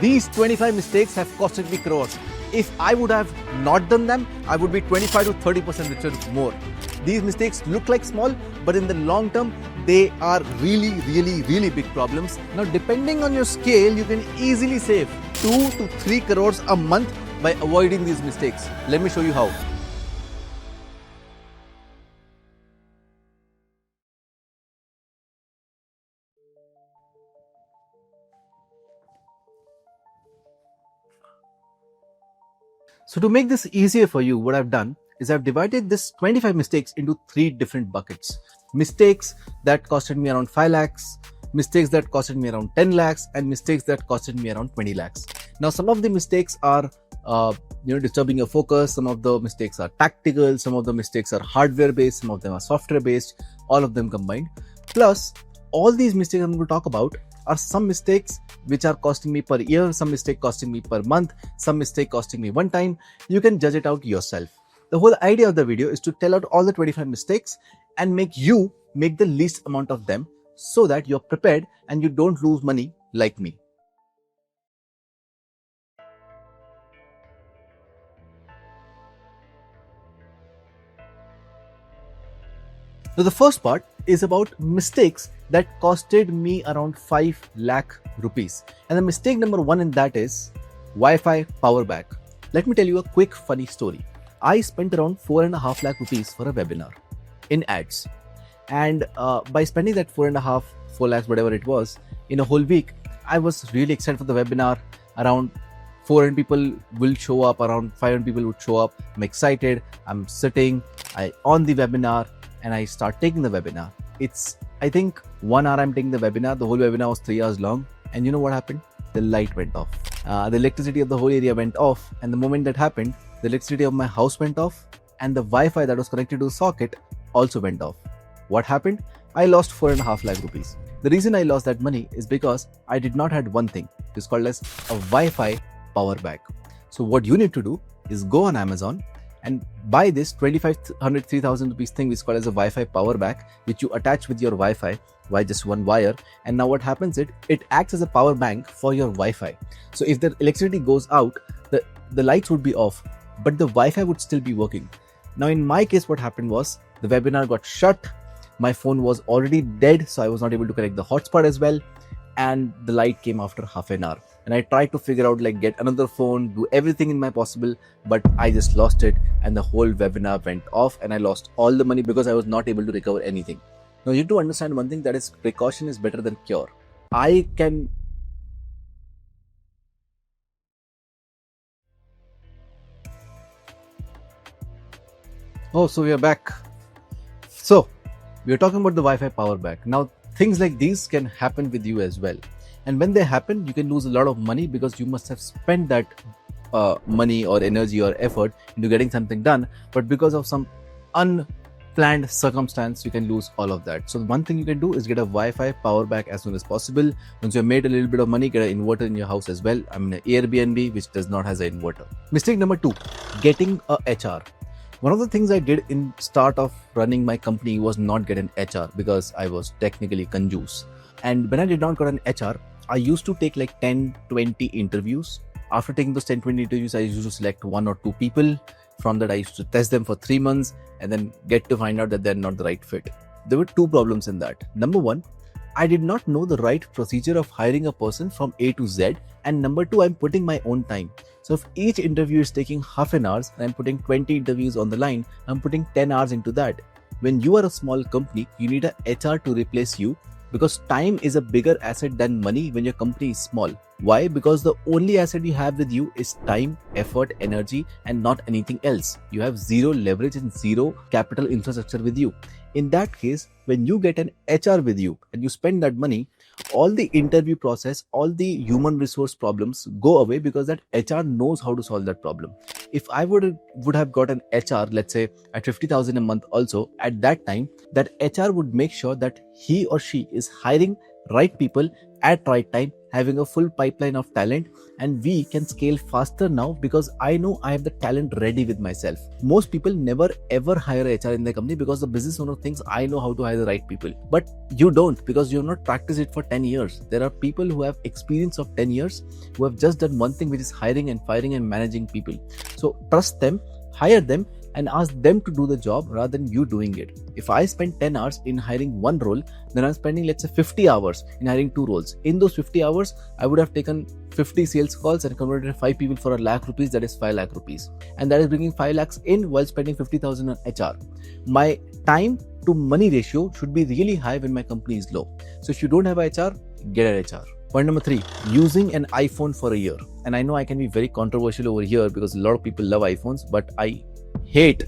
These 25 mistakes have costed me crores. If I would have not done them, I would be 25 to 30% richer more. These mistakes look like small, but in the long term, they are really big problems. Now, depending on your scale, you can easily save 2 to 3 crores a month by avoiding these mistakes. Let me show you how. So to make this easier for you, what I've done is I've divided this 25 mistakes into 3 different buckets. Mistakes that costed me around 5 lakhs, mistakes that costed me around 10 lakhs, and mistakes that costed me around 20 lakhs. Now, some of the mistakes are disturbing your focus. Some of the mistakes are tactical. Some of the mistakes are hardware based. Some of them are software based. All of them combined. Plus, all these mistakes I'm going to talk about are some mistakes which are costing me per year, some mistake costing me per month, some mistake costing me one time. You can judge it out yourself. The whole idea of the video is to tell out all the 25 mistakes and make you make the least amount of them so that you're prepared and you don't lose money like me. So the first part is about mistakes that costed me around 5 lakh rupees. And the mistake number 1 in that is Wi-Fi power back. Let me tell you a quick funny story. I spent around 4.5 lakh rupees for a webinar in ads. And by spending that 4 lakhs, whatever it was, in a whole week, I was really excited for the webinar. Around 400 people will show up, around 500 people would show up. I'm excited. I'm sitting, I on the webinar, and I start taking the webinar. It's, I think, 1 hour I'm taking the webinar. The whole webinar was 3 hours long. And you know what happened? The light went off. The electricity of the whole area went off. And the moment that happened, the electricity of my house went off. And the Wi-Fi that was connected to the socket also went off. What happened? I lost 4.5 lakh rupees. The reason I lost that money is because I did not had one thing. It's called as a Wi-Fi power bank. So what you need to do is go on Amazon and buy this 2,500, 3,000 rupees thing which is called as a Wi-Fi power bank, which you attach with your Wi-Fi by just one wire. And now what happens is it acts as a power bank for your Wi-Fi. So if the electricity goes out, the lights would be off, but the Wi-Fi would still be working. Now in my case, what happened was the webinar got shut. My phone was already dead, so I was not able to connect the hotspot as well. And the light came after half an hour. And I tried to figure out get another phone, do everything in my possible, but I just lost it and the whole webinar went off and I lost all the money because I was not able to recover anything. Now you need to understand one thing, that is precaution is better than cure. So we are back. So we are talking about the Wi-Fi power bank. Now things like these can happen with you as well. And when they happen, you can lose a lot of money because you must have spent that money or energy or effort into getting something done. But because of some unplanned circumstance, you can lose all of that. So one thing you can do is get a Wi-Fi power bank as soon as possible. Once you've made a little bit of money, get an inverter in your house as well. I'm in an Airbnb which does not have an inverter. Mistake number 2, getting a HR. One of the things I did in start of running my company was not get an HR because I was technically conjuice. And when I did not get an HR, I used to take 10, 20 interviews. After taking those 10, 20 interviews, I used to select 1 or 2 people. From that, I used to test them for 3 months and then get to find out that they're not the right fit. There were 2 problems in that. Number 1, I did not know the right procedure of hiring a person from A to Z. And number 2, I'm putting my own time. So if each interview is taking half an hour and I'm putting 20 interviews on the line, I'm putting 10 hours into that. When you are a small company, you need a HR to replace you because time is a bigger asset than money when your company is small. Why? Because the only asset you have with you is time, effort, energy, and not anything else. You have zero leverage and zero capital infrastructure with you. In that case, when you get an HR with you and you spend that money, all the interview process, all the human resource problems go away because that HR knows how to solve that problem. If I would have got an HR, let's say at 50,000 a month also, at that time, that HR would make sure that he or she is hiring right people at right time having a full pipeline of talent, and we can scale faster now because I know I have the talent ready with myself. Most people never ever hire a HR in their company because the business owner thinks I know how to hire the right people. But you don't, because you have not practiced it for 10 years. There are people who have experience of 10 years who have just done one thing, which is hiring and firing and managing people. So trust them, hire them, and ask them to do the job rather than you doing it. If I spend 10 hours in hiring one role, then I'm spending, let's say, 50 hours in hiring two roles. In those 50 hours, I would have taken 50 sales calls and converted 5 people for ₹1,00,000, that is 5 lakh rupees. And that is bringing 5 lakhs in while spending 50,000 on HR. My time to money ratio should be really high when my company is low. So if you don't have a HR, get an HR. Point number 3, using an iPhone for a year. And I know I can be very controversial over here because a lot of people love iPhones, but I hate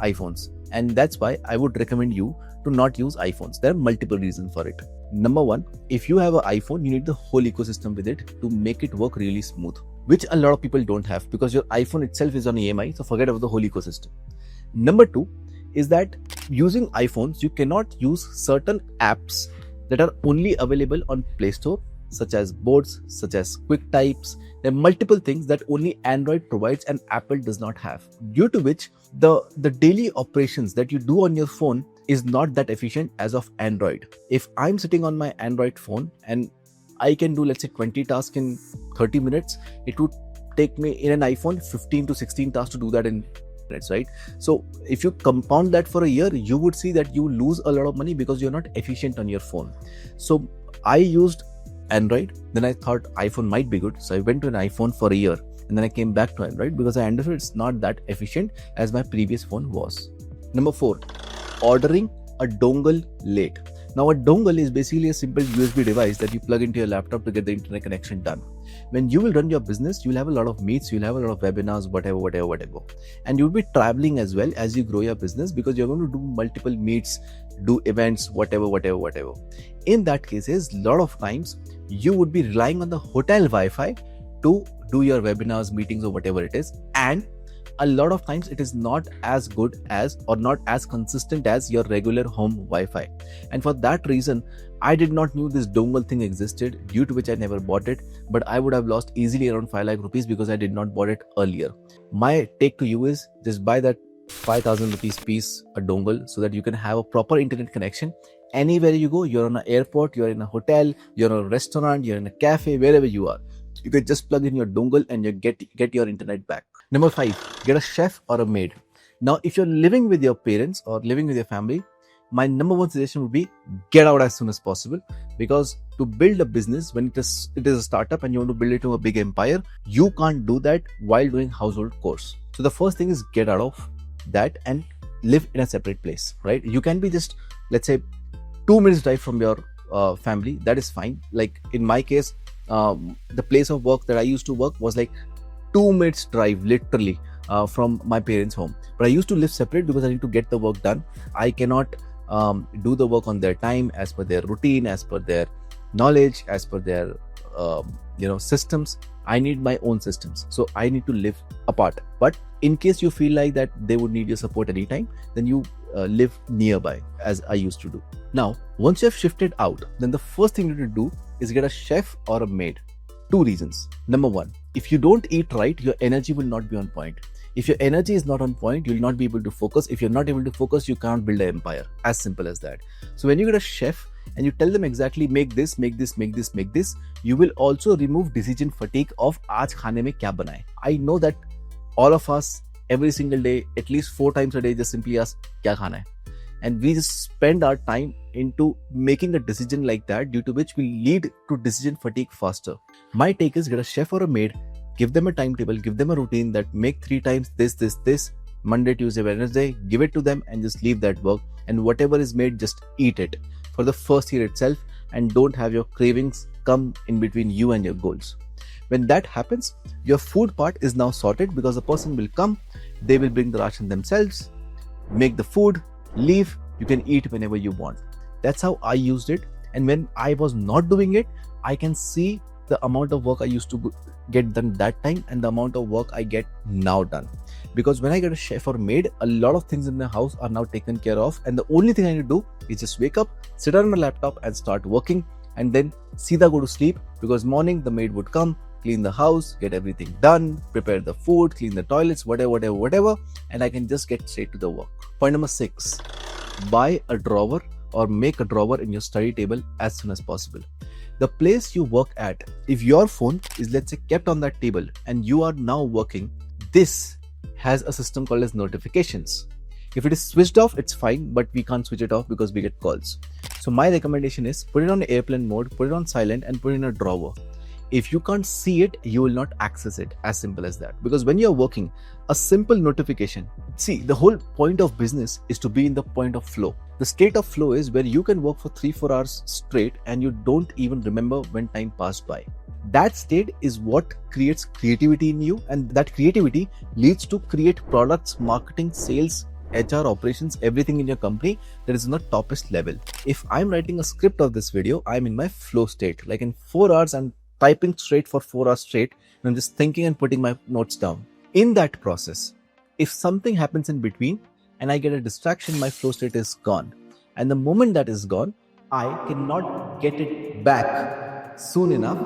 iPhones, and that's why I would recommend you to not use iPhones. There are multiple reasons for it. Number 1, if you have an iPhone, you need the whole ecosystem with it to make it work really smooth, which a lot of people don't have because your iPhone itself is on EMI, so forget about the whole ecosystem. Number 2 is that using iPhones, you cannot use certain apps that are only available on Play Store, such as boards, such as quick types. There are multiple things that only Android provides and Apple does not have, due to which the daily operations that you do on your phone is not that efficient as of Android. If I'm sitting on my Android phone and I can do, let's say, 20 tasks in 30 minutes, it would take me in an iPhone 15 to 16 tasks to do that in minutes, right? So if you compound that for a year, you would see that you lose a lot of money because you're not efficient on your phone. So I used Android, then I thought iPhone might be good, so I went to an iPhone for a year, and then I came back to Android because I understood it's not that efficient as my previous phone was. Number 4, ordering a dongle late. Now a dongle is basically a simple USB device that you plug into your laptop to get the internet connection done. When you will run your business, you'll have a lot of meets, you'll have a lot of webinars, whatever. And you'll be traveling as well as you grow your business because you're going to do multiple meets, do events, whatever. In that cases, a lot of times you would be relying on the hotel Wi-Fi to do your webinars, meetings, or whatever it is. And a lot of times it is not as good as or not as consistent as your regular home Wi-Fi. And for that reason, I did not know this dongle thing existed, due to which I never bought it, but I would have lost easily around 5 lakh rupees because I did not bought it earlier. My take to you is just buy that 5,000 rupees piece, a dongle, so that you can have a proper internet connection. Anywhere you go, you're on an airport, you're in a hotel, you're in a restaurant, you're in a cafe, wherever you are, you can just plug in your dongle and you get your internet back. Number 5, get a chef or a maid. Now, if you're living with your parents or living with your family, my number 1 suggestion would be get out as soon as possible, because to build a business, when it is a startup and you want to build it to a big empire, you can't do that while doing household chores. So the first thing is get out of that and live in a separate place, right? You can be just, let's say, 2 minutes drive from your family. That is fine. Like in my case, the place of work that I used to work was like 2 minutes drive literally from my parents' home. But I used to live separate because I need to get the work done. I cannot do the work on their time, as per their routine, as per their knowledge, as per their systems. I need my own systems, so I need to live apart. But in case you feel like that they would need your support anytime, then you live nearby, as I used to do. Now, once you have shifted out, then the first thing you need to do is get a chef or a maid. 2 reasons. Number 1, if you don't eat right, your energy will not be on point. If your energy is not on point, you will not be able to focus. If you're not able to focus, you can't build an empire. As simple as that. So when you get a chef and you tell them exactly make this, you will also remove decision fatigue of aaj khane mein kya banaye. I know that all of us every single day, at least 4 times a day, just simply ask kya khana hai. And we just spend our time into making a decision like that, due to which will lead to decision fatigue faster. My take is get a chef or a maid, give them a timetable, give them a routine that make 3 times this, Monday, Tuesday, Wednesday, give it to them and just leave that work. And whatever is made, just eat it for the first year itself, and don't have your cravings come in between you and your goals. When that happens, your food part is now sorted, because the person will come, they will bring the ration themselves, make the food, leave, you can eat whenever you want. That's how I used it. And when I was not doing it, I can see the amount of work I used to get done that time and the amount of work I get now done. Because when I get a chef or maid, a lot of things in the house are now taken care of, and the only thing I need to do is just wake up, sit on my laptop and start working, and then Sida go to sleep, because morning the maid would come, clean the house, get everything done, prepare the food, clean the toilets, whatever, and I can just get straight to the work. Point number 6, buy a drawer or make a drawer in your study table as soon as possible. The place you work at, if your phone is, let's say, kept on that table and you are now working, this has a system called as notifications. If it is switched off, it's fine, but we can't switch it off because we get calls. So my recommendation is put it on airplane mode, put it on silent, and put it in a drawer. If you can't see it, you will not access it. As simple as that. Because when you're working, a simple notification, see, the whole point of business is to be in the point of flow. The state of flow is where you can work for 3-4 hours straight and you don't even remember when time passed by. That state is what creates creativity in you, and that creativity leads to create products, marketing, sales, HR, operations, everything in your company that is on the toppest level. If I'm writing a script of this video, I'm in my flow state. Like in 4 hours, I'm typing straight for 4 hours straight, and I'm just thinking and putting my notes down. In that process, if something happens in between and I get a distraction, my flow state is gone. And the moment that is gone, I cannot get it back soon enough,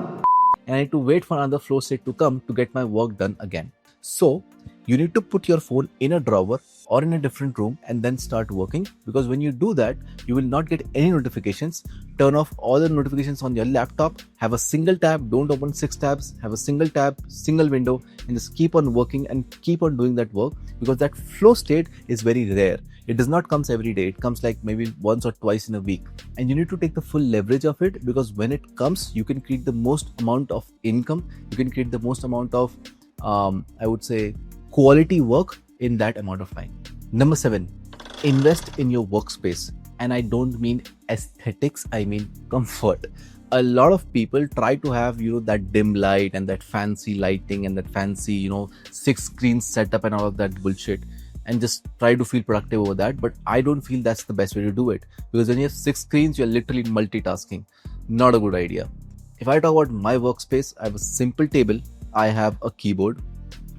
and I need to wait for another flow state to come to get my work done again. So you need to put your phone in a drawer or in a different room and then start working, because when you do that, you will not get any notifications. Turn off all the notifications on your laptop, have a single tab, don't open 6 tabs, have a single tab, single window, and just keep on working and keep on doing that work, because that flow state is very rare. It does not come every day. It comes like maybe once or twice in a week, and you need to take the full leverage of it, because when it comes, you can create the most amount of income, you can create the most amount of I would say quality work in that amount of time. Number 7, invest in your workspace. And I don't mean aesthetics, I mean comfort. A lot of people try to have, that dim light and that fancy lighting and that fancy, 6 screens setup and all of that bullshit, and just try to feel productive over that. But I don't feel that's the best way to do it, because when you have 6 screens, you're literally multitasking. Not a good idea. If I talk about my workspace, I have a simple table, I have a keyboard,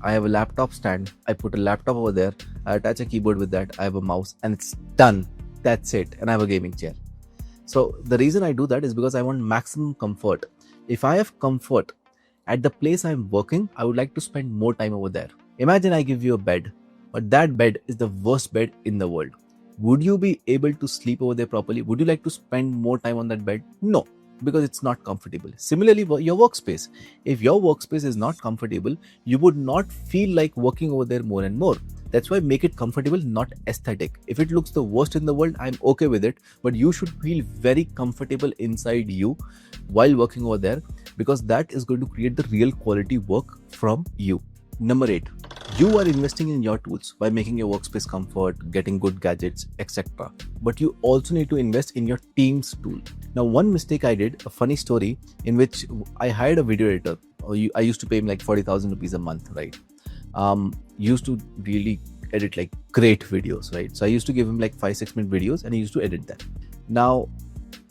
I have a laptop stand, I put a laptop over there, I attach a keyboard with that, I have a mouse, and it's done. That's it. And I have a gaming chair. So the reason I do that is because I want maximum comfort. If I have comfort at the place I'm working, I would like to spend more time over there. Imagine I give you a bed, but that bed is the worst bed in the world. Would you be able to sleep over there properly? Would you like to spend more time on that bed? No, because it's not comfortable. Similarly, your workspace. If your workspace is not comfortable, you would not feel like working over there more and more. That's why make it comfortable, not aesthetic. If it looks the worst in the world, I'm okay with it, but you should feel very comfortable inside you while working over there, because that is going to create the real quality work from you. Number 8, you are investing in your tools by making your workspace comfort, getting good gadgets, etc. But you also need to invest in your team's tool. Now, one mistake I did, a funny story, in which I hired a video editor. I used to pay him like 40,000 rupees a month, right? Used to really edit like great videos, right? So I used to give him like 5-6 minute videos and he used to edit them. Now,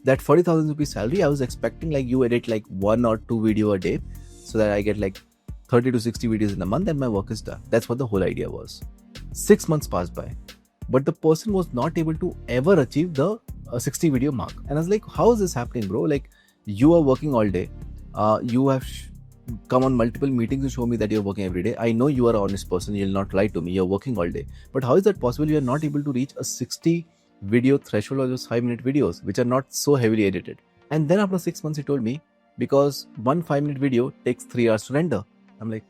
that 40,000 rupees salary, I was expecting like you edit like 1 or 2 video a day, so that I get like 30 to 60 videos in a month and my work is done. That's what the whole idea was. 6 months passed by, but the person was not able to ever achieve the 60 video mark. And I was like, how is this happening, bro? Like, you are working all day. You have come on multiple meetings to show me that you're working every day. I know you are an honest person. You'll not lie to me. You're working all day. But how is that possible? You are not able to reach a 60 video threshold or just 5-minute videos, which are not so heavily edited. And then after 6 months, he told me, because one 5-minute video takes 3 hours to render. I'm like,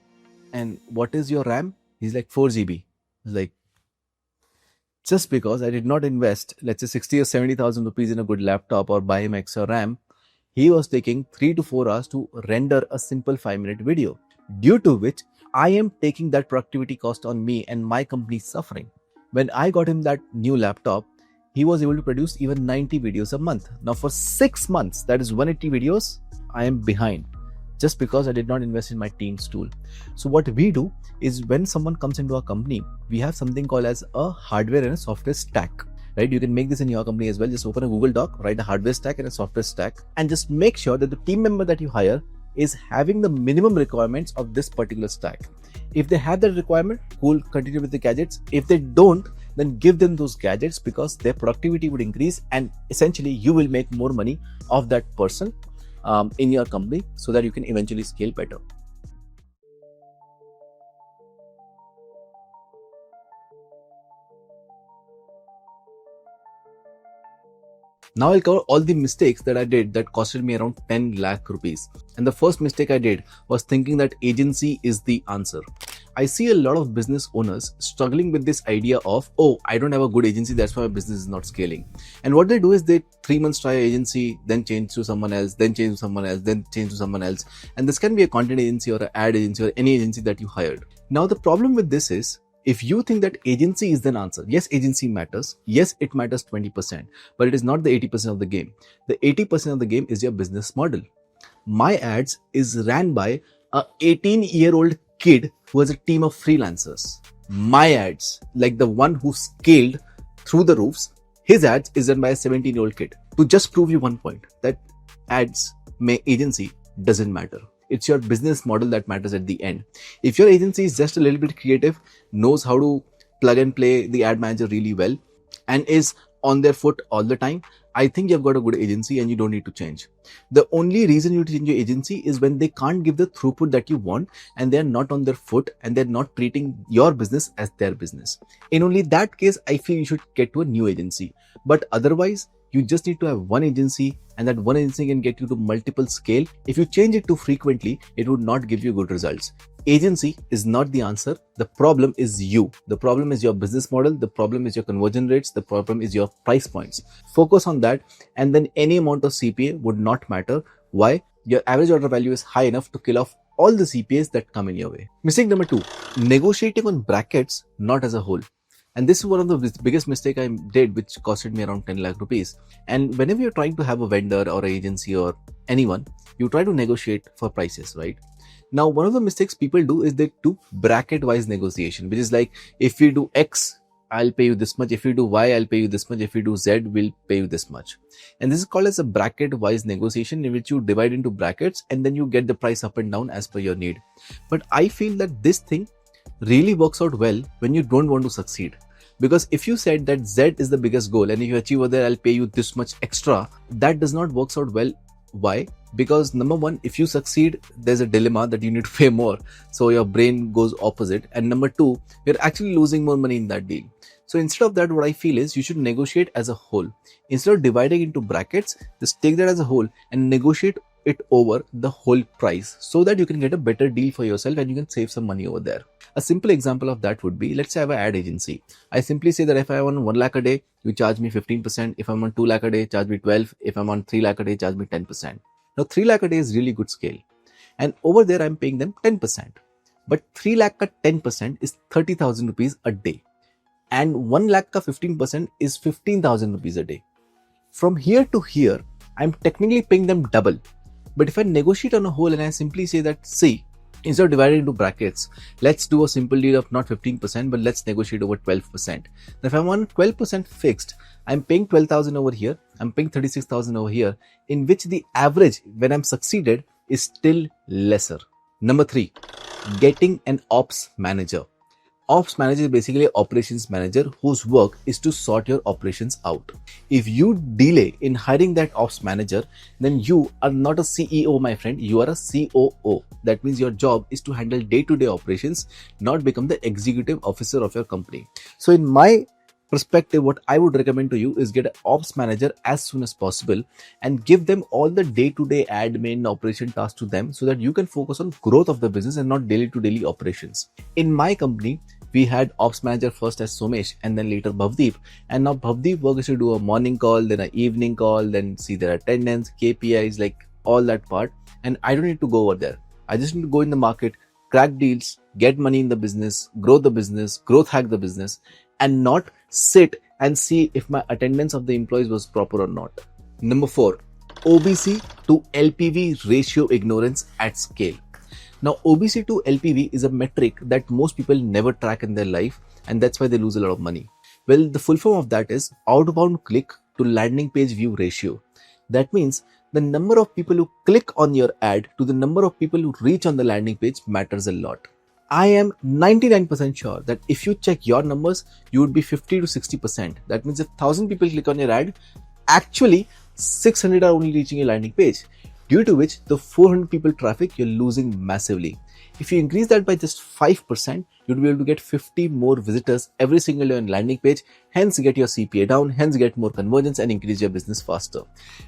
and what is your RAM? He's like 4 GB. I was like, just because I did not invest, let's say 60 or 70,000 rupees in a good laptop or buy him extra RAM, he was taking 3 to 4 hours to render a simple 5-minute video, due to which I am taking that productivity cost on me and my company suffering. When I got him that new laptop, he was able to produce even 90 videos a month. Now for 6 months, that is 180 videos, I am behind, just because I did not invest in my team's tool. So what we do is, when someone comes into our company, we have something called as a hardware and a software stack. Right? You can make this in your company as well. Just open a Google Doc, write a hardware stack and a software stack, and just make sure that the team member that you hire is having the minimum requirements of this particular stack. If they have that requirement, cool, continue with the gadgets. If they don't, then give them those gadgets, because their productivity would increase and essentially you will make more money of that person in your company, so that you can eventually scale better. Now I'll cover all the mistakes that I did that costed me around 10 lakh rupees. And the first mistake I did was thinking that agency is the answer. I see a lot of business owners struggling with this idea of, oh, I don't have a good agency, that's why my business is not scaling. And what they do is they 3 months try agency, then change to someone else, then change to someone else, then change to someone else. And this can be a content agency or an ad agency or any agency that you hired. Now the problem with this is, if you think that agency is the answer, yes, agency matters. Yes, it matters 20%, but it is not the 80% of the game. The 80% of the game is your business model. My ads is ran by a 18-year-old kid who has a team of freelancers. My ads, like the one who scaled through the roofs, his ads is run by a 17-year-old kid. To just prove you one point, that ads, agency doesn't matter. It's your business model that matters at the end. If your agency is just a little bit creative, knows how to plug and play the ad manager really well, and is on their foot all the time, I think you've got a good agency and you don't need to change. The only reason you change your agency is when they can't give the throughput that you want and they're not on their foot and they're not treating your business as their business. In only that case, I feel you should get to a new agency. But otherwise, you just need to have one agency, and that one agency can get you to multiple scale. If you change it too frequently, it would not give you good results. Agency is not the answer. The problem is you. The problem is your business model. The problem is your conversion rates. The problem is your price points. Focus on that, and then any amount of CPA would not matter. Why? Your average order value is high enough to kill off all the CPAs that come in your way. Mistake number 2, negotiating on brackets, not as a whole. And this is one of the biggest mistake I did, which costed me around 10 lakh rupees. And whenever you're trying to have a vendor or an agency or anyone, you try to negotiate for prices, right? Now, one of the mistakes people do is they do bracket wise negotiation, which is like, if you do X, I'll pay you this much. If you do Y, I'll pay you this much. If you do Z, we'll pay you this much. And this is called as a bracket wise negotiation, in which you divide into brackets and then you get the price up and down as per your need. But I feel that this thing really works out well when you don't want to succeed. Because if you said that Z is the biggest goal and if you achieve over there, I'll pay you this much extra, that does not work out well. Why? Because number one, if you succeed, there's a dilemma that you need to pay more. So your brain goes opposite. And number two, you're actually losing more money in that deal. So instead of that, what I feel is you should negotiate as a whole. Instead of dividing into brackets, just take that as a whole and negotiate it over the whole price, so that you can get a better deal for yourself and you can save some money over there. A simple example of that would be, let's say I have an ad agency. I simply say that if I want 1 lakh a day, you charge me 15%. If I'm on 2 lakh a day, charge me 12. If I'm on 3 lakh a day, charge me 10%. Now 3 lakh a day is really good scale. And over there, I'm paying them 10%. But 3 lakh ka 10% is 30,000 rupees a day. And 1 lakh ka 15% is 15,000 rupees a day. From here to here, I'm technically paying them double. But if I negotiate on a whole and I simply say that, see, instead of dividing into brackets, let's do a simple deal of not 15%, but let's negotiate over 12%. Now, if I'm on 12% fixed, I'm paying 12,000 over here, I'm paying 36,000 over here, in which the average, when I'm succeeded, is still lesser. Number 3, getting an ops manager. Ops manager is basically an operations manager whose work is to sort your operations out. If you delay in hiring that ops manager, then you are not a CEO, my friend. You are a COO. That means your job is to handle day-to-day operations, not become the executive officer of your company. So in my perspective, what I would recommend to you is get an ops manager as soon as possible and give them all the day-to-day admin operation tasks to them, so that you can focus on growth of the business and not daily to daily operations. In my company, we had ops manager first as Somesh and then later Bhavdeep. And now Bhavdeep work is to do a morning call, then an evening call, then see their attendance, KPIs, like all that part. And I don't need to go over there. I just need to go in the market, crack deals, get money in the business, growth hack the business, and not sit and see if my attendance of the employees was proper or not. Number 4, OBC to LPV ratio ignorance at scale. Now, OBC to LPV is a metric that most people never track in their life, and that's why they lose a lot of money. Well, the full form of that is outbound click to landing page view ratio. That means the number of people who click on your ad to the number of people who reach on the landing page matters a lot. I am 99% sure that if you check your numbers, you would be 50 to 60%. That means if 1,000 people click on your ad, actually 600 are only reaching your landing page, due to which the 400 people traffic you're losing massively. If you increase that by just 5%, you'll be able to get 50 more visitors every single day on landing page, hence get your CPA down, hence get more conversions and increase your business faster.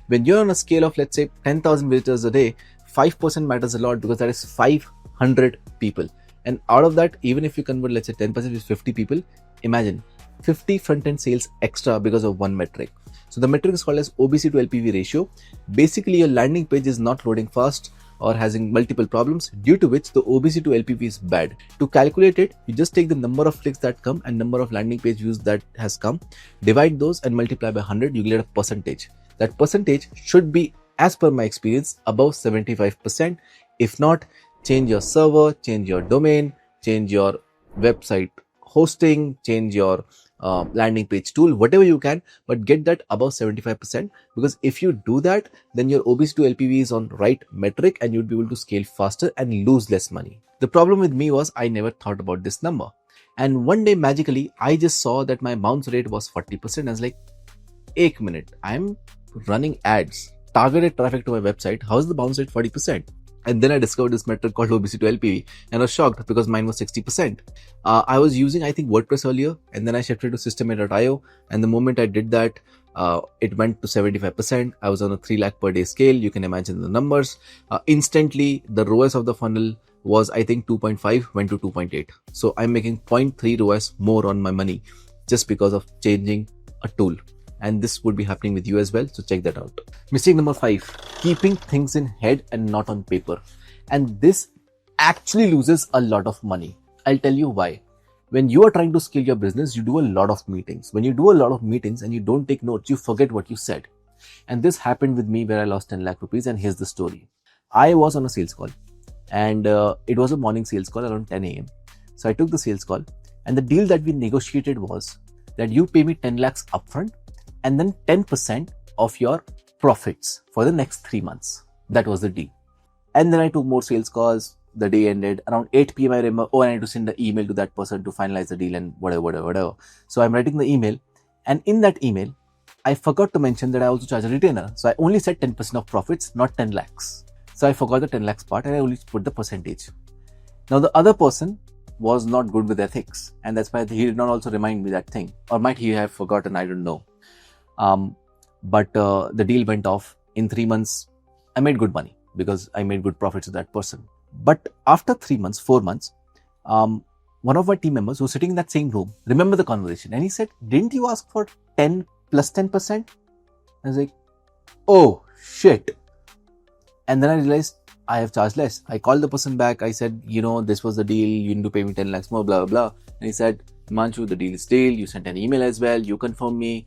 When you're on a scale of, let's say, 10,000 visitors a day, 5% matters a lot because that is 500 people. And out of that, even if you convert, let's say 10% is 50 people, imagine 50 front-end sales extra because of one metric. So the metric is called as OBC to LPV ratio. Basically, your landing page is not loading fast or having multiple problems, due to which the OBC to LPV is bad. To calculate it, you just take the number of clicks that come and number of landing page views that has come, divide those and multiply by 100, you get a percentage. That percentage should be, as per my experience, above 75%. If not, change your server, change your domain, change your website hosting, change your landing page tool, whatever you can, but get that above 75%, because if you do that, then your OBC to LPV is on right metric and you'd be able to scale faster and lose less money. The problem with me was I never thought about this number. And one day magically, I just saw that my bounce rate was 40%. I was like, 1 minute, I'm running ads, targeted traffic to my website. How's the bounce rate 40%? And then I discovered this metric called OBC to LPV and I was shocked because mine was 60%. I was using, I think, WordPress earlier, and then I shifted to System.io. And the moment I did that, it went to 75%. I was on a 3 lakh per day scale. You can imagine the numbers. Instantly, the ROAS of the funnel was, I think, 2.5 went to 2.8. So I'm making 0.3 ROAS more on my money just because of changing a tool. And this would be happening with you as well, so check that out. Mistake number 5, keeping things in head and not on paper. And this actually loses a lot of money. I'll tell you why. When you are trying to scale your business, you do a lot of meetings. When you do a lot of meetings and you don't take notes, you forget what you said. And this happened with me where I lost 10 lakh rupees, and here's the story. I was on a sales call, and it was a morning sales call around 10 a.m. So I took the sales call, and the deal that we negotiated was that you pay me 10 lakhs upfront and then 10% of your profits for the next 3 months. That was the deal. And then I took more sales calls. The day ended around 8 p.m. I remember, I need to send an email to that person to finalize the deal and whatever. So I'm writing the email, and in that email, I forgot to mention that I also charge a retainer. So I only said 10% of profits, not 10 lakhs. So I forgot the 10 lakhs part and I only put the percentage. Now the other person was not good with ethics, and that's why he did not also remind me that thing. Or might he have forgotten, I don't know. But the deal went off. In 3 months, I made good money because I made good profits with that person. But after 3 months, 4 months, one of my team members who was sitting in that same room, remember the conversation, and he said, didn't you ask for 10 plus 10%? I was like, oh shit. And then I realized I have charged less. I called the person back. I said, this was the deal. You need to pay me 10 lakhs more, blah, blah, blah. And he said, Himanshu, the deal is deal. You sent an email as well. You confirmed me.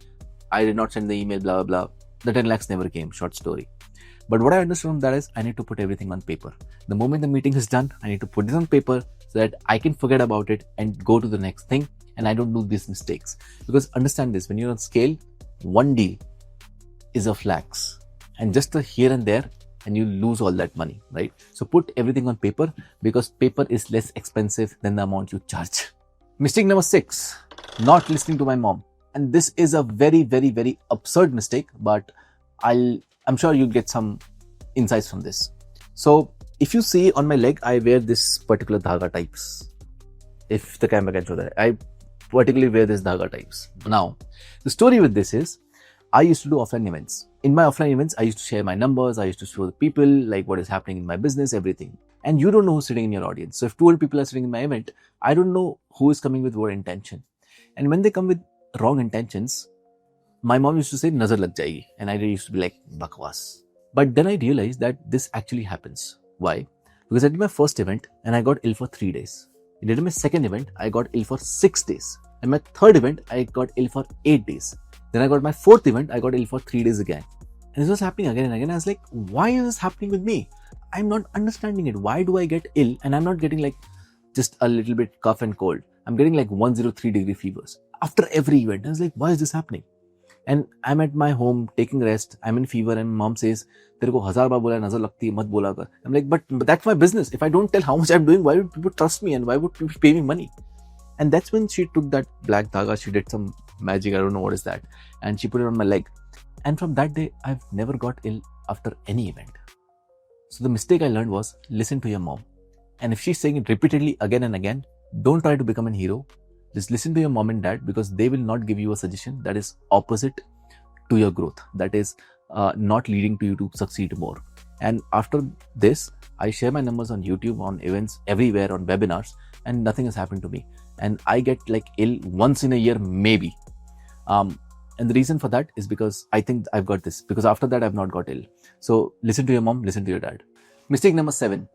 I did not send the email, blah, blah, blah. The 10 lakhs never came, short story. But what I understood from that is I need to put everything on paper. The moment the meeting is done, I need to put it on paper so that I can forget about it and go to the next thing, and I don't do these mistakes. Because understand this, when you're on scale, one deal is of lakhs, and just a here and there, and you lose all that money, right? So put everything on paper, because paper is less expensive than the amount you charge. Mistake number 6, not listening to my mom. And this is a very, very, very absurd mistake, but I'm sure you'll get some insights from this. So if you see on my leg, I wear this particular dhaga types. If the camera can show that, I particularly wear this dhaga types. Now, the story with this is, I used to do offline events. In my offline events, I used to share my numbers. I used to show the people like what is happening in my business, everything. And you don't know who's sitting in your audience. So if 200 people are sitting in my event, I don't know who is coming with what intention. And when they come with wrong intentions, my mom used to say, nazar lag jayegi. And I used to be like, bakwas. But then I realized that this actually happens. Why? Because I did my first event and I got ill for 3 days. I did my second event, I got ill for 6 days. And my third event, I got ill for 8 days. Then I got my fourth event, I got ill for 3 days again. And this was happening again and again. I was like, why is this happening with me? I'm not understanding it. Why do I get ill? And I'm not getting like just a little bit cough and cold. I'm getting like 103 degree fevers after every event. I was like, why is this happening? And I'm at my home taking rest. I'm in fever, and mom says, "तेरे को 1000 बार बोला है, नजर लगती है, मत बोला कर." I'm like, but that's my business. If I don't tell how much I'm doing, why would people trust me and why would people pay me money? And that's when she took that black dhaga. She did some magic. I don't know what is that, and she put it on my leg. And from that day, I've never got ill after any event. So the mistake I learned was listen to your mom. And if she's saying it repeatedly again and again, don't try to become a hero. Just listen to your mom and dad, because they will not give you a suggestion that is opposite to your growth, that is not leading to you to succeed more. And after this, I share my numbers on YouTube, on events, everywhere, on webinars, and nothing has happened to me. And I get like ill once in a year, maybe. And the reason for that is because I think I've got this, because after that I've not got ill. So listen to your mom, listen to your dad. Mistake number 7,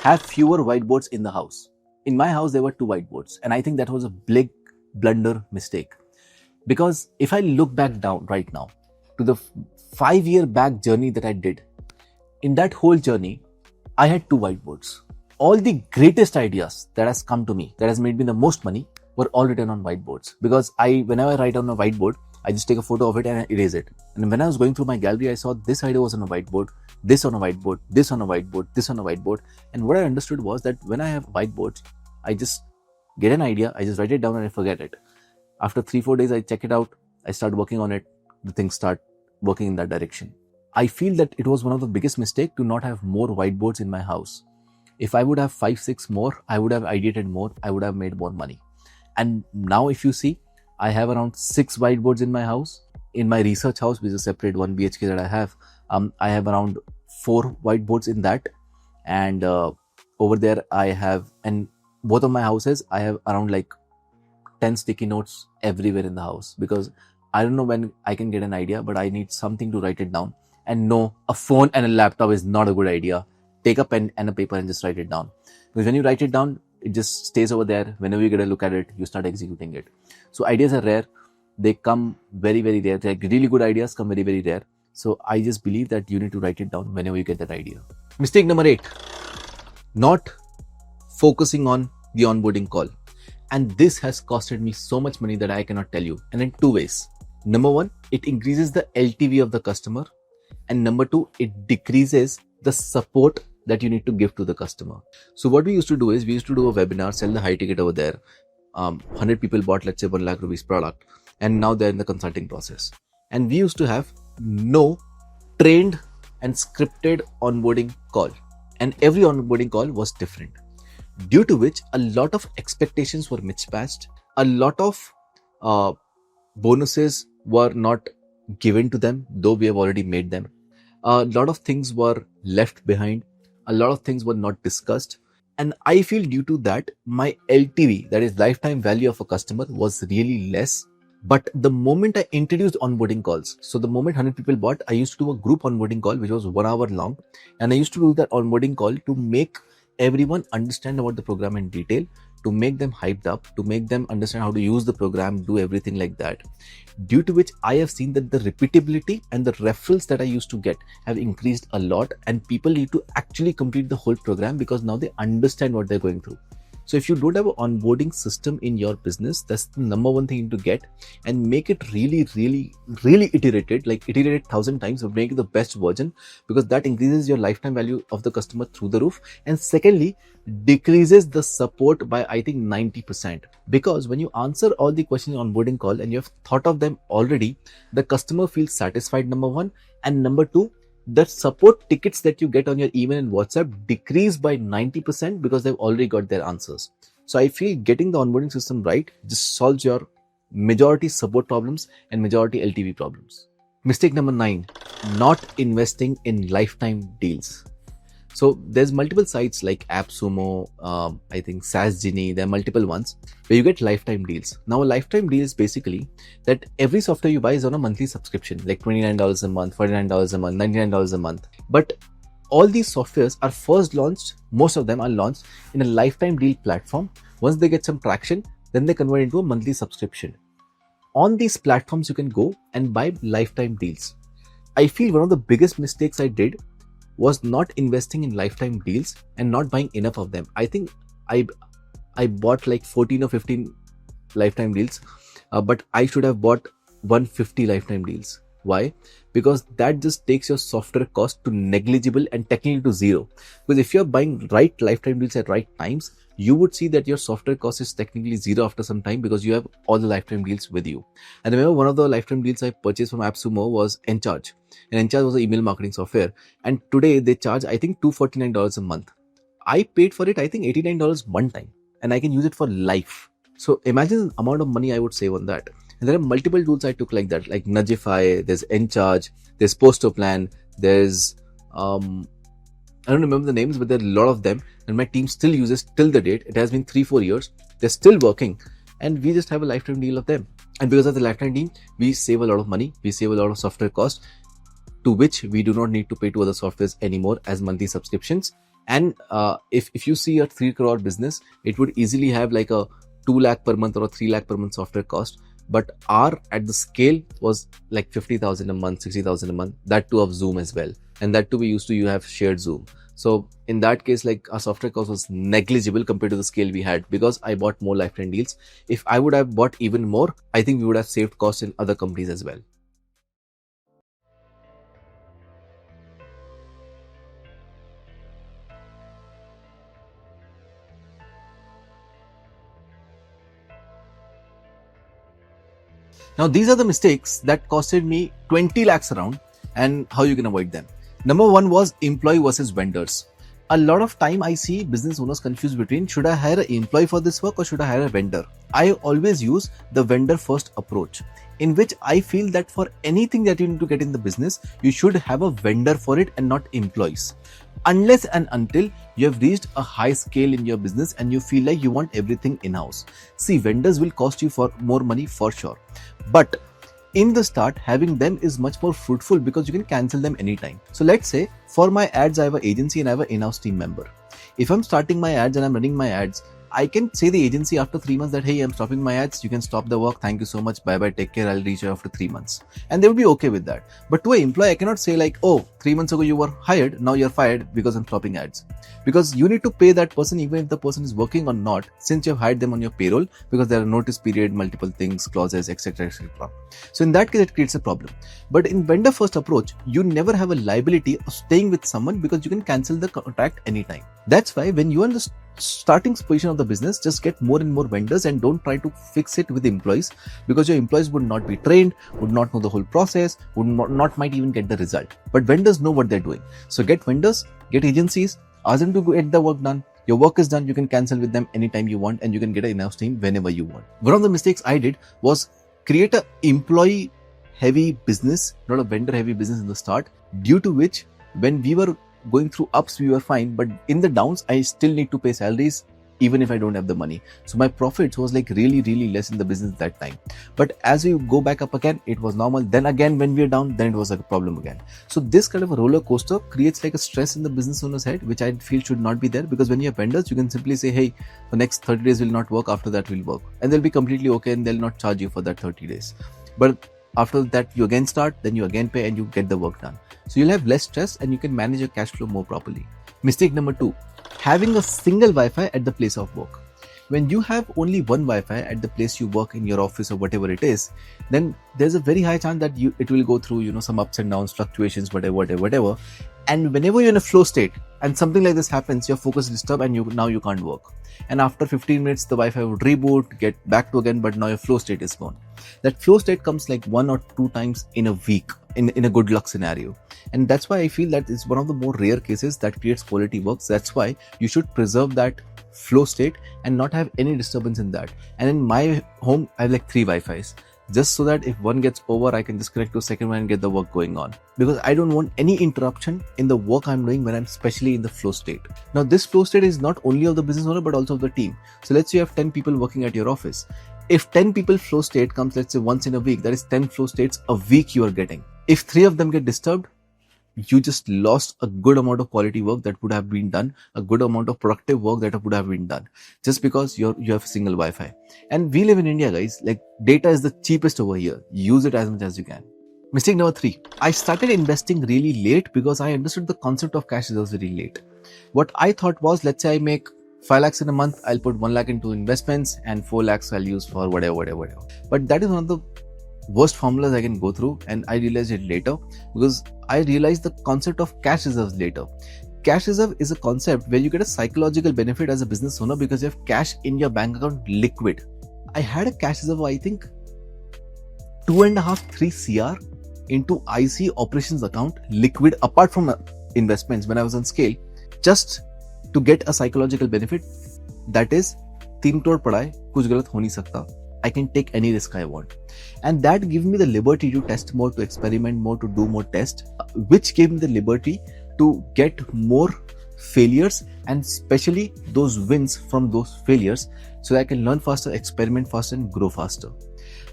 have fewer whiteboards in the house. In my house, there were 2 whiteboards, and I think that was a big blunder mistake. Because if I look back down right now to the 5-year back journey that I did, in that whole journey, I had 2 whiteboards. All the greatest ideas that has come to me, that has made me the most money, were all written on whiteboards. Because whenever I write on a whiteboard, I just take a photo of it and I erase it. And when I was going through my gallery, I saw this idea was on a whiteboard, this on a whiteboard, this on a whiteboard, this on a whiteboard. And what I understood was that when I have whiteboards, I just get an idea, I just write it down and I forget it. After 3-4 days, I check it out, I start working on it, the things start working in that direction. I feel that it was one of the biggest mistakes to not have more whiteboards in my house. If I would have 5-6 more, I would have ideated more, I would have made more money. And now if you see, I have around 6 whiteboards in my house. In my research house, which is a separate 1 BHK that I have around 4 whiteboards in that. And over there I have, and both of my houses, I have around like 10 sticky notes everywhere in the house, because I don't know when I can get an idea, but I need something to write it down. And no, a phone and a laptop is not a good idea. Take a pen and a paper and just write it down. Because when you write it down, it just stays over there. Whenever you get a look at it, you start executing it. So ideas are rare. They come very, very rare. Like really good ideas come very, very rare. So I just believe that you need to write it down whenever you get that idea. Mistake number 8, not focusing on the onboarding call. And this has costed me so much money that I cannot tell you. And in 2 ways. Number 1, it increases the LTV of the customer. And number 2, it decreases the support that you need to give to the customer. So what we used to do is, we used to do a webinar, sell the high ticket over there. 100 people bought, let's say, 1 lakh rupees product. And now they're in the consulting process. And we used to have no trained and scripted onboarding call. And every onboarding call was different. Due to which a lot of expectations were mismatched. A lot of bonuses were not given to them, though we have already made them. A lot of things were left behind. A lot of things were not discussed. And I feel due to that, my LTV, that is lifetime value of a customer, was really less. But the moment I introduced onboarding calls, so the moment 100 people bought, I used to do a group onboarding call, which was 1 hour long. And I used to do that onboarding call to make everyone understand about the program in detail, to make them hyped up, to make them understand how to use the program, do everything like that. Due to which I have seen that the repeatability and the referrals that I used to get have increased a lot, and people need to actually complete the whole program because now they understand what they're going through. So if you don't have an onboarding system in your business, that's the number 1 thing to get, and make it really, really, really iterated, like iterate it 1000 times, but make it the best version, because that increases your lifetime value of the customer through the roof. And secondly, decreases the support by, I think, 90%. Because when you answer all the questions on onboarding call and you have thought of them already, the customer feels satisfied, number 1. And number 2, the support tickets that you get on your email and WhatsApp decrease by 90% because they've already got their answers. So I feel getting the onboarding system right just solves your majority support problems and majority LTV problems. Mistake number 9, not investing in lifetime deals. So there's multiple sites like AppSumo, I think SaaS Genie, there are multiple ones where you get lifetime deals. Now a lifetime deal is basically that every software you buy is on a monthly subscription, like $29 a month, $49 a month, $99 a month. But all these softwares are first launched, most of them are launched in a lifetime deal platform. Once they get some traction, then they convert into a monthly subscription. On these platforms, you can go and buy lifetime deals. I feel one of the biggest mistakes I did was not investing in lifetime deals and not buying enough of them. I think I bought like 14 or 15 lifetime deals, but I should have bought 150 lifetime deals. Why? Because that just takes your software cost to negligible and technically to zero. Because if you're buying right lifetime deals at right times, you would see that your software cost is technically zero after some time because you have all the lifetime deals with you. And I remember one of the lifetime deals I purchased from AppSumo was Encharge. And Encharge was an email marketing software. And today they charge, I think, $249 a month. I paid for it, I think, $89 one time. And I can use it for life. So imagine the amount of money I would save on that. And there are multiple tools I took like that, like Nudgify, there's Encharge, there's Postoplan, there's I don't remember the names, but there are a lot of them, and my team still uses till the date. It has been 3-4 years. They're still working, and we just have a lifetime deal of them. And because of the lifetime deal, we save a lot of money. We save a lot of software cost, to which we do not need to pay to other softwares anymore as monthly subscriptions. And if you see a 3 crore business, it would easily have like a 2 lakh per month or a 3 lakh per month software cost. But our at the scale was like 50,000 a month, 60,000 a month, that too of Zoom as well. And that too we used to you have shared Zoom. So in that case, like our software cost was negligible compared to the scale we had because I bought more lifetime deals. If I would have bought even more, I think we would have saved costs in other companies as well. Now, these are the mistakes that costed me 20 lakhs around and how you can avoid them. Number one was employee versus vendors. A lot of time I see business owners confused between should I hire an employee for this work or should I hire a vendor? I always use the vendor first approach, in which I feel that for anything that you need to get in the business, you should have a vendor for it and not employees. Unless and until you have reached a high scale in your business and you feel like you want everything in-house. See, vendors will cost you for more money for sure. But in the start, having them is much more fruitful because you can cancel them anytime. So let's say for my ads, I have an agency and I have an in-house team member. If I'm starting my ads and I'm running my ads, I can say the agency after 3 months that, hey, I'm stopping my ads. You can stop the work. Thank you so much. Bye bye. Take care. I'll reach you after 3 months. And they will be okay with that. But to an employee, I cannot say like, oh, 3 months ago you were hired. Now you're fired because I'm stopping ads. Because you need to pay that person even if the person is working or not, since you've hired them on your payroll, because there are notice period, multiple things, clauses, etc. etc. So in that case, it creates a problem. But in vendor first approach, you never have a liability of staying with someone because you can cancel the contract anytime. That's why when you are in the starting position of the business, just get more and more vendors and don't try to fix it with employees, because your employees would not be trained, would not know the whole process, would not might even get the result. But vendors know what they're doing. So get vendors, get agencies, ask them to get the work done. Your work is done, you can cancel with them anytime you want and you can get an in-house team whenever you want. One of the mistakes I did was create a employee heavy business, not a vendor heavy business in the start, due to which when we were going through ups, we were fine, but in the downs, I still need to pay salaries even if I don't have the money. So my profits was like really less in the business that time. But as we go back up again, it was normal. Then again, when we are down, then it was like a problem again. So this kind of a roller coaster creates like a stress in the business owner's head, which I feel should not be there, because when you have vendors, you can simply say, hey, the next 30 days will not work, after that will work. And they'll be completely okay and they'll not charge you for that 30 days. But after that, you again start, then you again pay and you get the work done. So you'll have less stress and you can manage your cash flow more properly. Mistake number 2, having a single Wi-Fi at the place of work. When you have only one Wi-Fi at the place you work, in your office or whatever it is, then there's a very high chance that it will go through, some ups and downs, fluctuations, whatever. And whenever you're in a flow state and something like this happens, your focus is disturbed and now you can't work. And after 15 minutes, the Wi-Fi would reboot, get back to again, but now your flow state is gone. That flow state comes like 1 or 2 times in a week in a good luck scenario. And that's why I feel that it's one of the more rare cases that creates quality works. That's why you should preserve that flow state and not have any disturbance in that. And in my home, I have like 3 Wi-Fis. Just so that if one gets over, I can just connect to a second one and get the work going on. Because I don't want any interruption in the work I'm doing when I'm especially in the flow state. Now, this flow state is not only of the business owner, but also of the team. So let's say you have 10 people working at your office. If 10 people flow state comes, let's say once in a week, that is 10 flow states a week you are getting. If 3 of them get disturbed, you just lost a good amount of quality work that would have been done, a good amount of productive work that would have been done, just because you have a single Wi-Fi. And we live in India, guys. Like, data is the cheapest over here. Use it as much as you can. Mistake number 3. I started investing really late because I understood the concept of cash reserves very late. What I thought was, let's say I make 5 lakhs in a month, I'll put 1 lakh into investments and 4 lakhs I'll use for whatever. But that is one of the worst formulas I can go through, and I realized it later because I realized the concept of cash reserves later. Cash reserve is a concept where you get a psychological benefit as a business owner because you have cash in your bank account liquid. I had a cash reserve of, I think, 2.5-3 crore into IC operations account liquid apart from investments when I was on scale, just to get a psychological benefit. That is, 3 crore pada hai, kuch galat ho nahi sakta. I can take any risk I want. And that gives me the liberty to test more, to experiment more, to do more tests, which gave me the liberty to get more failures and especially those wins from those failures so that I can learn faster, experiment faster and grow faster.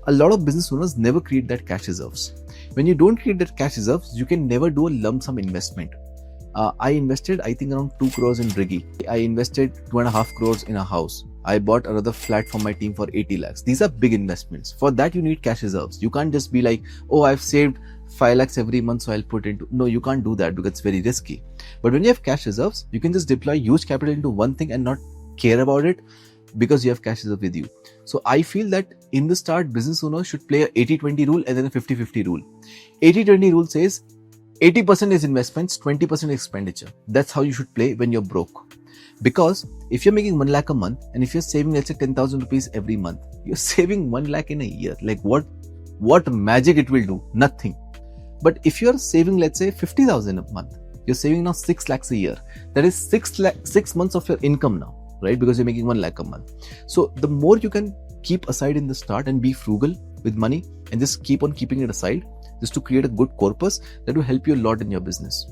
A lot of business owners never create that cash reserves. When you don't create that cash reserves, you can never do a lump sum investment. I invested, I think, around 2 crores in Briggy. I invested 2.5 crores in a house. I bought another flat for my team for 80 lakhs. These are big investments. For that, you need cash reserves. You can't just be like, oh, I've saved 5 lakhs every month, so I'll put into. No, you can't do that because it's very risky. But when you have cash reserves, you can just deploy huge capital into one thing and not care about it because you have cash reserve with you. So I feel that in the start, business owners should play a 80-20 rule and then a 50-50 rule. 80-20 rule says 80% is investments, 20% expenditure. That's how you should play when you're broke. Because if you're making 1 lakh a month and if you're saving, let's say, 10,000 rupees every month, you're saving 1 lakh in a year. Like what magic it will do? Nothing. But if you're saving, let's say, 50,000 a month, you're saving now 6 lakhs a year. That is 6 months of your income now, right? Because you're making 1 lakh a month. So the more you can keep aside in the start and be frugal with money and just keep on keeping it aside, just to create a good corpus that will help you a lot in your business.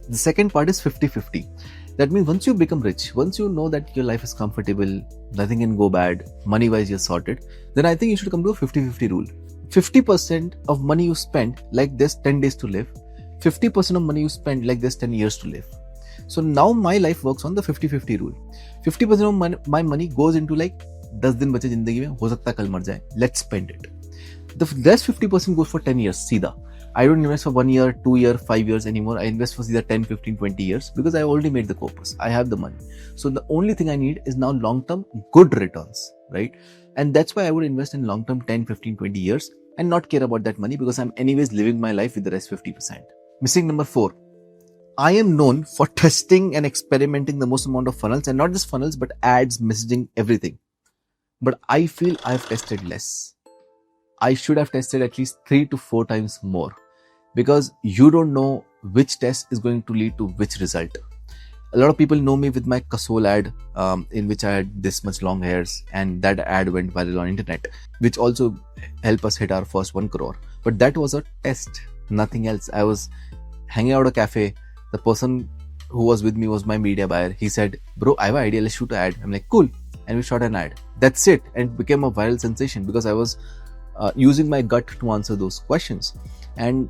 The second part is 50-50. That means once you become rich, once you know that your life is comfortable, nothing can go bad, money-wise you're sorted, then I think you should come to a 50-50 rule. 50% of money you spend like there's 10 days to live, 50% of money you spend like there's 10 years to live. So now my life works on the 50-50 rule. 50% of my money goes into like 10 दिन बचे जिंदगी में, हो सकता है कल मर जाए, let's spend it. The rest 50% goes for 10 years, Sida. I don't invest for 1 year, 2 year, 5 years anymore. I invest for either 10, 15, 20 years because I already made the corpus. I have the money. So the only thing I need is now long-term good returns, right? And that's why I would invest in long-term 10, 15, 20 years and not care about that money because I'm anyways living my life with the rest 50%. Mistake number 4. I am known for testing and experimenting the most amount of funnels, and not just funnels, but ads, messaging, everything. But I feel I've tested less. I should have tested at least 3 to 4 times more because you don't know which test is going to lead to which result. A lot of people know me with my Kasol ad in which I had this much long hairs, and that ad went viral on internet, which also helped us hit our first 1 crore. But that was a test, nothing else. I was hanging out at a cafe. The person who was with me was my media buyer. He said, bro, I have an idea, let's shoot an ad. I'm like, cool. And we shot an ad. That's it. And it became a viral sensation because I was using my gut to answer those questions. And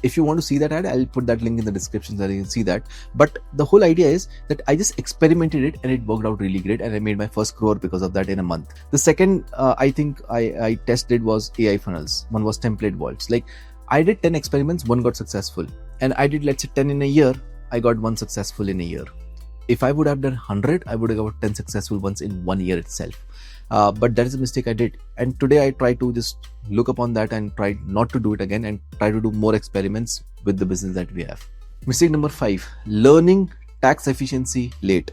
if you want to see that ad, I'll put that link in the description so that you can see that. But the whole idea is that I just experimented it and it worked out really great, and I made my first crore because of that in a month. The second I think I tested was AI funnels. One was template vaults. Like I did 10 experiments, 1 got successful. And I did, let's say, 10 in a year. I got 1 successful in a year. If I would have done 100, I would have got 10 successful ones in 1 year itself. But that is a mistake I did. And today I try to just look upon that and try not to do it again and try to do more experiments with the business that we have. Mistake number 5, learning tax efficiency late.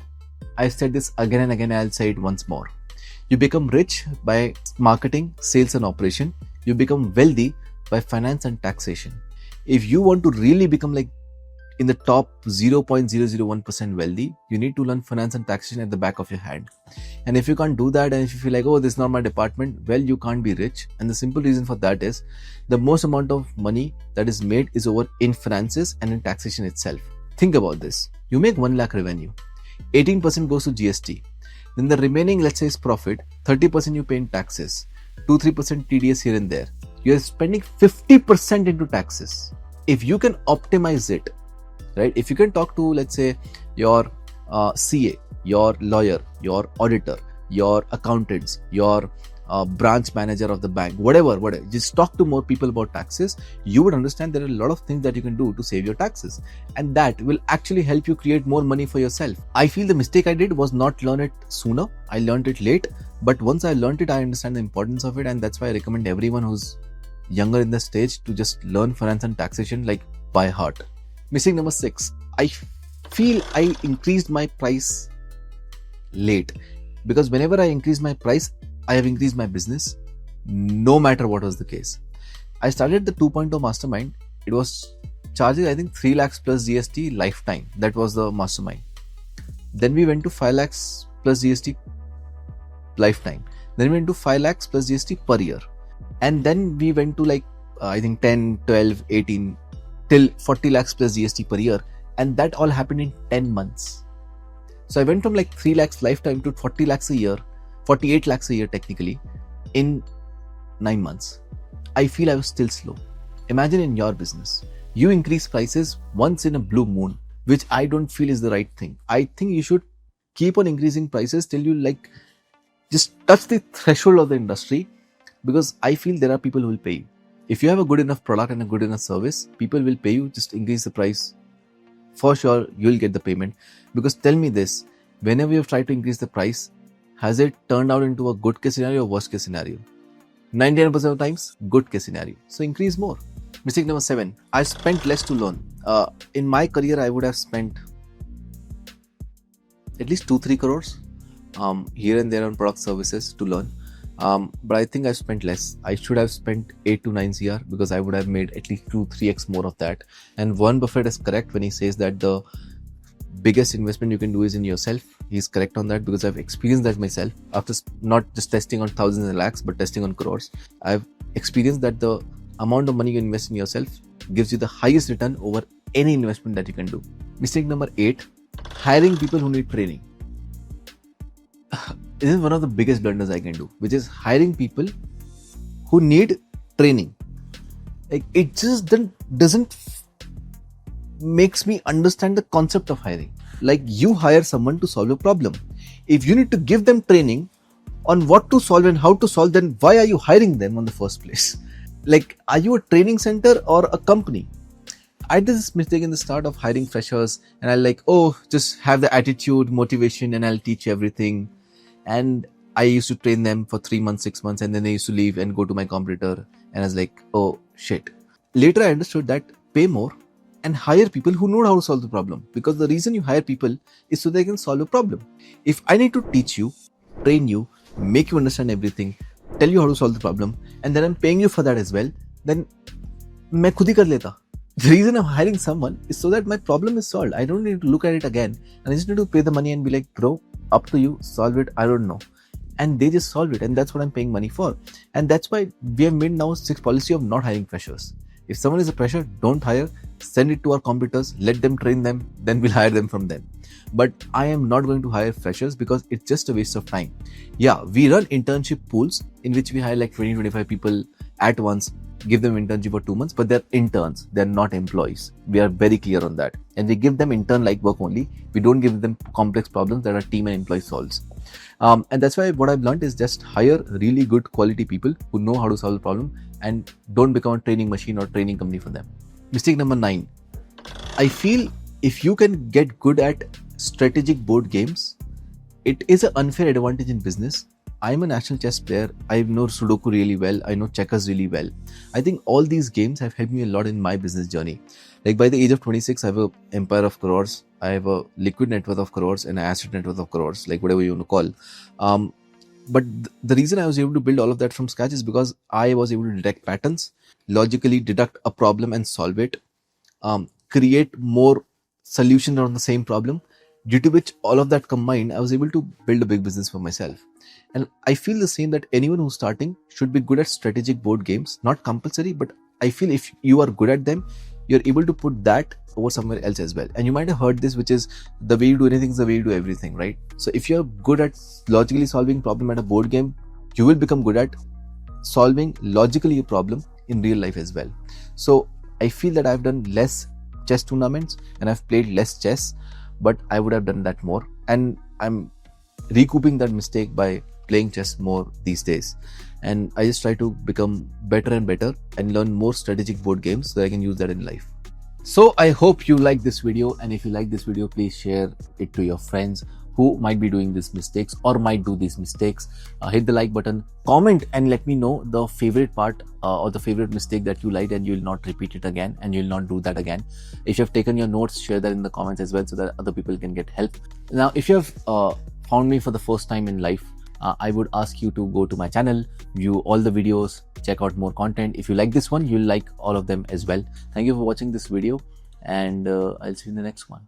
I said this again and again, I'll say it once more. You become rich by marketing, sales and operation. You become wealthy by finance and taxation. If you want to really become like in the top 0.001% wealthy, you need to learn finance and taxation at the back of your hand. And if you can't do that, and if you feel like, oh, this is not my department, well, you can't be rich. And the simple reason for that is the most amount of money that is made is over in finances and in taxation itself. Think about this. You make 1 lakh revenue. 18% goes to GST. Then the remaining, let's say, is profit. 30% you pay in taxes. 2-3% TDS here and there. You're spending 50% into taxes. If you can optimize it, right? If you can talk to, let's say, your CA, your lawyer, your auditor, your accountants, your branch manager of the bank, whatever, just talk to more people about taxes, you would understand there are a lot of things that you can do to save your taxes. And that will actually help you create more money for yourself. I feel the mistake I did was not learn it sooner. I learned it late. But once I learned it, I understand the importance of it. And that's why I recommend everyone who's younger in the stage to just learn finance and taxation like by heart. Mistake number 6. I feel I increased my price late, because whenever I increase my price, I have increased my business, no matter what was the case. I started the 2.0 mastermind. It was charging, I think, 3 lakhs plus GST lifetime. That was the mastermind. Then we went to 5 lakhs plus GST lifetime. Then we went to 5 lakhs plus GST per year. And then we went to like, I think 10, 12, 18, till 40 lakhs plus GST per year. And that all happened in 10 months. So I went from like 3 lakhs lifetime to 40 lakhs a year, 48 lakhs a year technically, in 9 months. I feel I was still slow. Imagine in your business, you increase prices once in a blue moon, which I don't feel is the right thing. I think you should keep on increasing prices till you like just touch the threshold of the industry, because I feel there are people who will pay you. If you have a good enough product and a good enough service, people will pay you. Just increase the price. For sure, you'll get the payment. Because tell me this, whenever you've tried to increase the price, has it turned out into a good case scenario or worst case scenario? 99% of the times, good case scenario. So increase more. Mistake number 7. I spent less to learn. In my career, I would have spent at least 2-3 crores here and there on product services to learn. But I think I spent less. I should have spent 8 to 9 CR, because I would have made at least 2-3x more of that. And Warren Buffett is correct when he says that the biggest investment you can do is in yourself. He's correct on that, because I've experienced that myself. After not just testing on thousands and lakhs, but testing on crores, I've experienced that the amount of money you invest in yourself gives you the highest return over any investment that you can do. Mistake number 8. Hiring people who need training. This is one of the biggest blunders I can do, which is hiring people who need training. Like, it just doesn't makes me understand the concept of hiring. Like, you hire someone to solve a problem. If you need to give them training on what to solve and how to solve, then why are you hiring them in the first place? Like, are you a training center or a company? I did this mistake in the start of hiring freshers, and I like, just have the attitude, motivation, and I'll teach you everything. And I used to train them for 3 months, 6 months, and then they used to leave and go to my competitor. And I was like, oh shit. Later I understood that pay more and hire people who know how to solve the problem, because the reason you hire people is so they can solve a problem. If I need to teach you, train you, make you understand everything, tell you how to solve the problem, and then I'm paying you for that as well, then मैं खुद ही कर लेता. The reason I'm hiring someone is so that my problem is solved. I don't need to look at it again, and I just need to pay the money and be like, bro, up to you, solve it, I don't know. And they just solve it, and that's what I'm paying money for. And that's why we have made now a strict policy of not hiring freshers. If someone is a fresher, don't hire, send it to our competitors, let them train them, then we'll hire them from them. But I am not going to hire freshers, because it's just a waste of time. Yeah, we run internship pools in which we hire like 20-25 people at once, give them internship for 2 months, but they're interns, they're not employees. We are very clear on that. And we give them intern-like work only. We don't give them complex problems that our team and employee solves. And that's why what I've learned is just hire really good quality people who know how to solve the problem, and don't become a training machine or training company for them. Mistake number 9. I feel if you can get good at strategic board games, it is an unfair advantage in business. I'm a national chess player. I know Sudoku really well. I know checkers really well. I think all these games have helped me a lot in my business journey. Like, by the age of 26, I have an empire of crores. I have a liquid net worth of crores and an asset net worth of crores, like whatever you want to call. But the reason I was able to build all of that from scratch is because I was able to detect patterns, logically deduct a problem and solve it, create more solutions on the same problem, due to which all of that combined, I was able to build a big business for myself. And I feel the same, that anyone who's starting should be good at strategic board games. Not compulsory, but I feel if you are good at them, you're able to put that over somewhere else as well. And you might have heard this, which is the way you do anything is the way you do everything, right? So if you're good at logically solving problem at a board game, you will become good at solving logically a problem in real life as well. So I feel that I've done less chess tournaments and I've played less chess, but I would have done that more. And I'm recouping that mistake by playing chess more these days. And I just try to become better and better and learn more strategic board games so I can use that in life. So I hope you like this video, and if you like this video, please share it to your friends who might be doing these mistakes or might do these mistakes. Hit the like button, comment, and let me know the favorite part or the favorite mistake that you liked, and you will not repeat it again and you will not do that again. If you have taken your notes, share that in the comments as well so that other people can get help. Now, if you have found me for the first time in life, I would ask you to go to my channel, view all the videos, check out more content. If you like this one, you'll like all of them as well. Thank you for watching this video, and I'll see you in the next one.